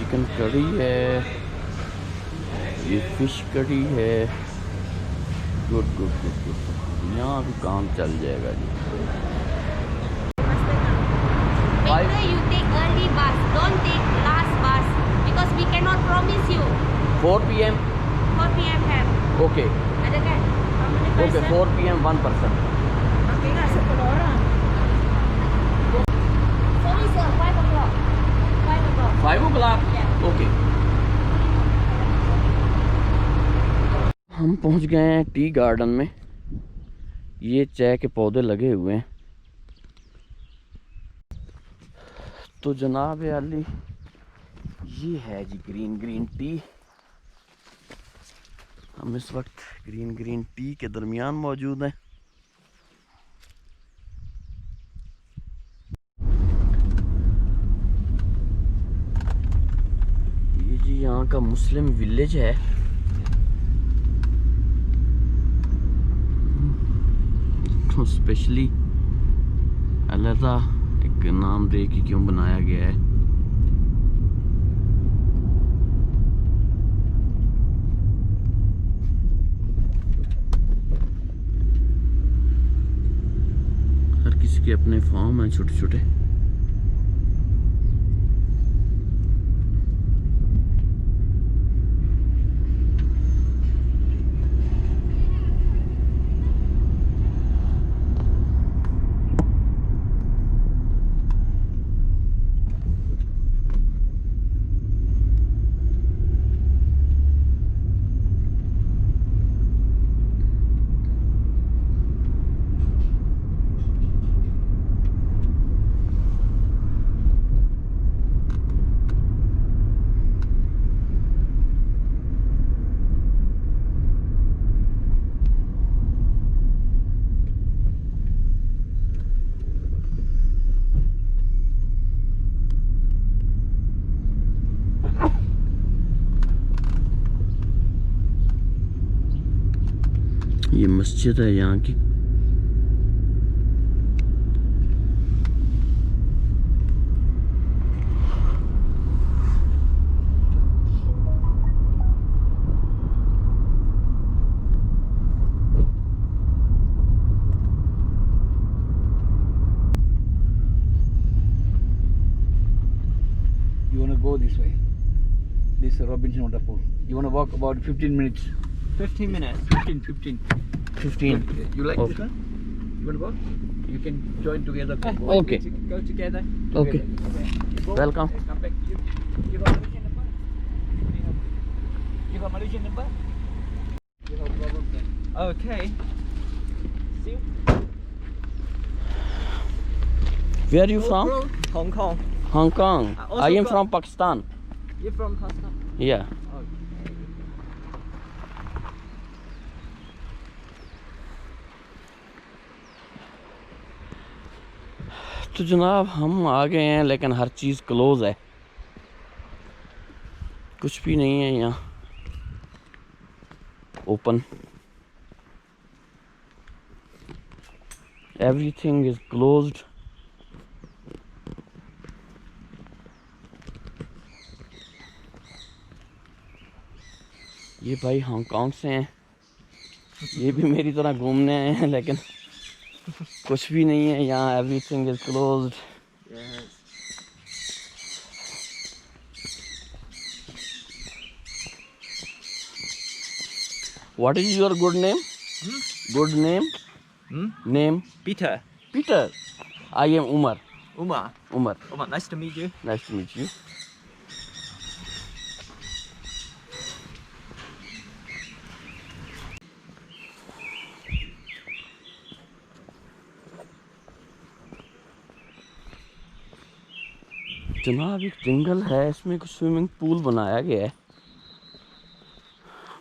Chicken कड़ी है, ये फिश कड़ी है। गुड गुड गुड गुड, यहाँ भी काम चल जाएगा जी। Better you take early bus, don't take last bus because we cannot promise you. 4 PM. 4 PM have. Okay. Ada kan? How many Okay, person? 4 PM 1 person. Okay, nggak 10 orang. Sorry sir, 5 o'clock. 5 o'clock. 5 o'clock? Yeah. Okay. हम पहुंच गए हैं tea garden में। ये चाय के पौधे लगे हुए हैं। तो जनाब अली, ये है जी ग्रीन ग्रीन टी। हम इस वक्त ग्रीन ग्रीन टी के दरमियान मौजूद हैं। ये जी यहाँ का मुस्लिम विलेज है। तो स्पेशली अलहदा एक नाम दे के क्यों बनाया गया है। हर किसी के अपने फार्म हैं छोटे छोटे। ये मस्जिद है यहाँ की। You want to go this way. This is Robinson Waterfall. You want to walk about 15 minutes. 15 minutes. 15. 15. You like Okay. this one? You want to walk? You can join together. Okay. Go together. Okay. You go, Welcome. Come back. You got Malaysian number? You got Malaysian number? You have problem then. Okay. See you. Where are you from? Hong Kong. Hong Kong. also I am got- from Pakistan. You're from Pakistan? Yeah. Okay. तो जनाब हम आ गए हैं, लेकिन हर चीज़ close है, कुछ भी नहीं है यहाँ ओपन। Everything is closed. ये भाई हांगकांग से हैं, ये भी मेरी तरह घूमने आए हैं, लेकिन कुछ भी नहीं है यहाँ। Everything is closed. Yes. What is your good name? Good name? Name? Peter. Peter. I am Umar. Umar. Umar. Umar, nice to meet you. Nice to meet you. जनाब एक जंगल है, इसमें कुछ स्विमिंग पूल बनाया गया है,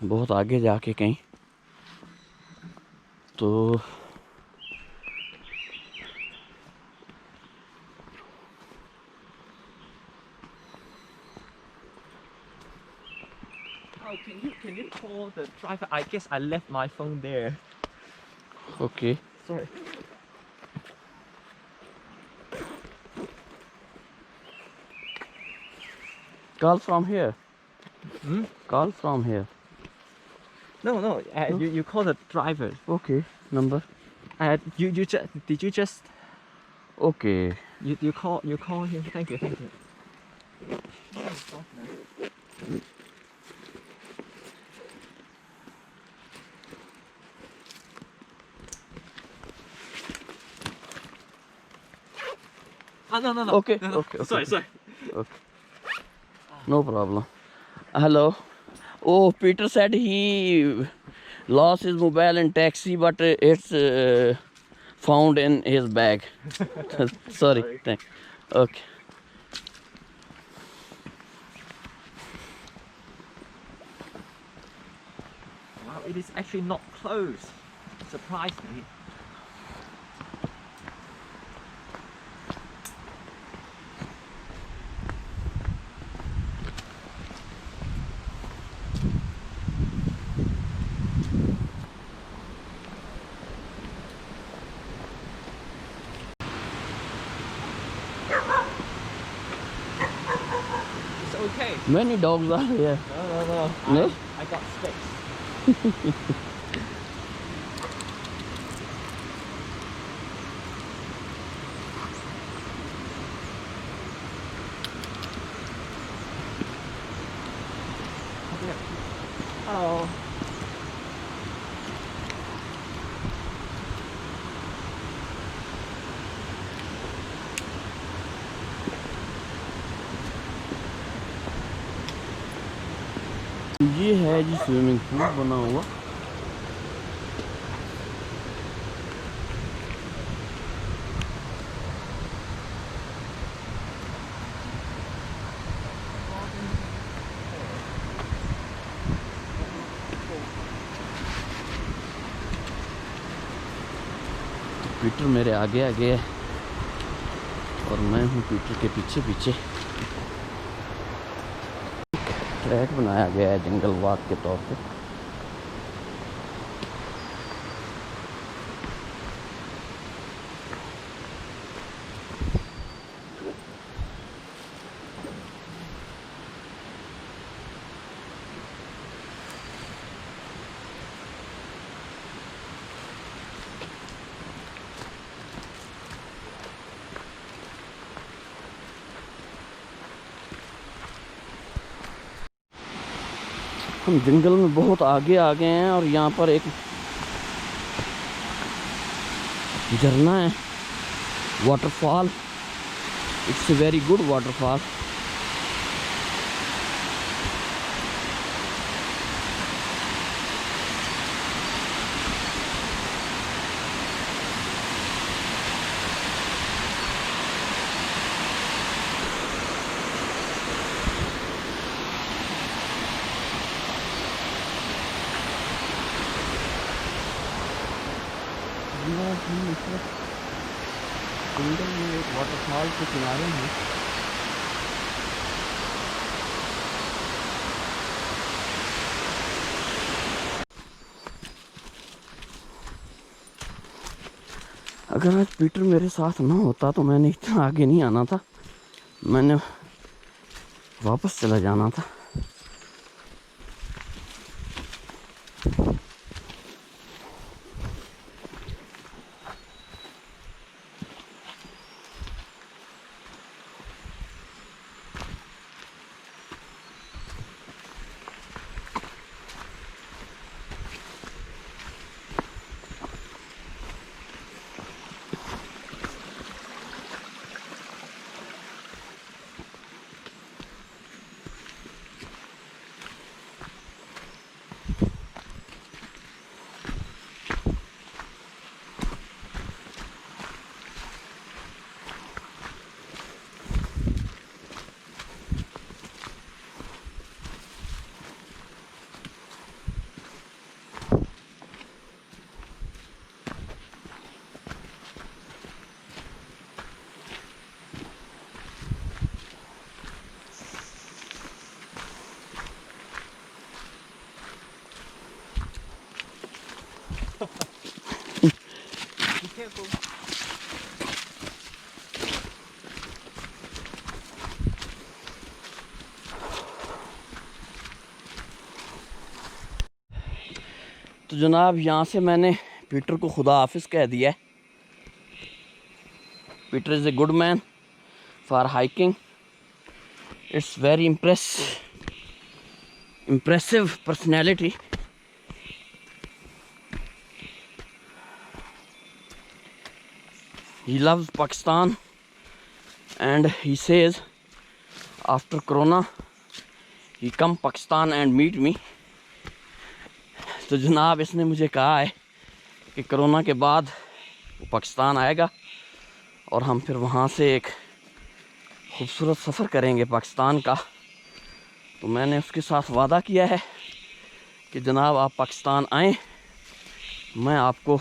बहुत आगे जाके कहीं। तो Oh, can you call the driver? I guess I left my phone there. Okay. Sorry. Call from here. Hmm? Call from here. No, no. No? You call the driver. Okay. Number. You just did you just Okay. you call him? Thank you, thank you. No, no, no. Okay, No, no. okay, okay. Sorry, sorry. Okay. No problem. Hello. Oh, Peter said he lost his mobile in taxi, but it's found in his bag. Sorry. Thanks. Okay. Wow, it is actually not closed. Surprised me. It's okay. Many dogs are here. No. No? I got space. Hello. ये है जी swimming pool बना हुआ। Peter मेरे आगे आगे है और मैं हूँ पीटर के पीछे पीछे। ट्रैक बनाया गया है जंगल वॉक के तौर पे। हम जंगल में बहुत आगे आ गए हैं और यहाँ पर एक झरना है, waterfall. It's a very good waterfall. जंगल में एक वाटरफॉल के किनारे हैं। अगर आज पीटर मेरे साथ ना होता तो मैंने इतना आगे नहीं आना था, मैंने वापस चला जाना था। तो जनाब यहाँ से मैंने पीटर को खुदा हाफिज़ कह दिया है। Peter is a good man for hiking. It's very impressive personality. He loves Pakistan and he says after Corona he come Pakistan and meet me. तो जनाब इसने मुझे कहा है कि कोरोना के बाद वो पाकिस्तान आएगा और हम फिर वहाँ से एक खूबसूरत सफ़र करेंगे पाकिस्तान का। तो मैंने उसके साथ वादा किया है कि जनाब आप पाकिस्तान आएँ, मैं आपको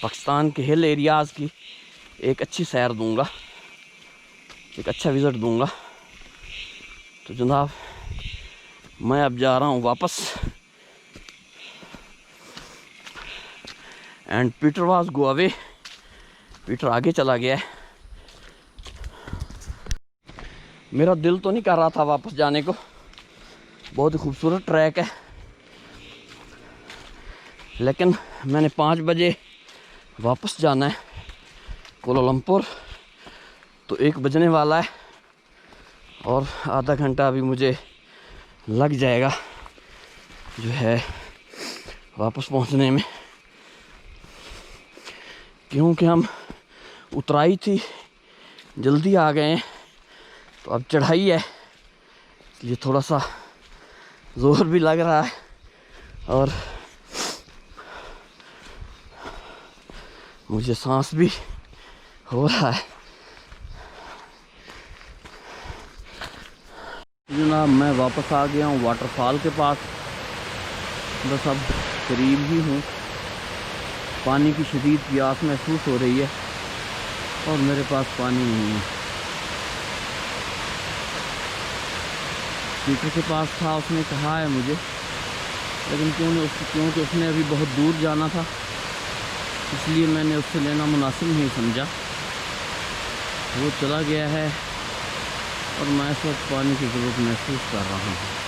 पाकिस्तान के हिल एरियाज़ की एक अच्छी सैर दूंगा, एक अच्छा विज़िट दूंगा। तो जनाब मैं अब जा रहा हूँ वापस। And Peter was go away, Peter आगे चला गया है। मेरा दिल तो नहीं कर रहा था वापस जाने को, बहुत ही खूबसूरत ट्रैक है, लेकिन मैंने 5 बजे वापस जाना है कोलालमपुर। तो 1 बजने वाला है और आधा घंटा अभी मुझे लग जाएगा जो है वापस पहुंचने में, क्योंकि हम उतराई थी, जल्दी आ गए हैं। तो अब चढ़ाई है, इसलिए थोड़ा सा ज़ोर भी लग रहा है और मुझे सांस भी हो रहा है। जनाब मैं वापस आ गया हूँ वाटरफॉल के पास, बस अब करीब ही हूँ। पानी की शदीद प्यास महसूस हो रही है और मेरे पास पानी नहीं है। पीटर के पास था, उसने कहा है मुझे, लेकिन क्योंकि उसने अभी बहुत दूर जाना था, इसलिए मैंने उससे लेना मुनासिब नहीं समझा। वो चला गया है और मैं इस वक्त पानी की ज़रूरत महसूस कर रहा हूँ।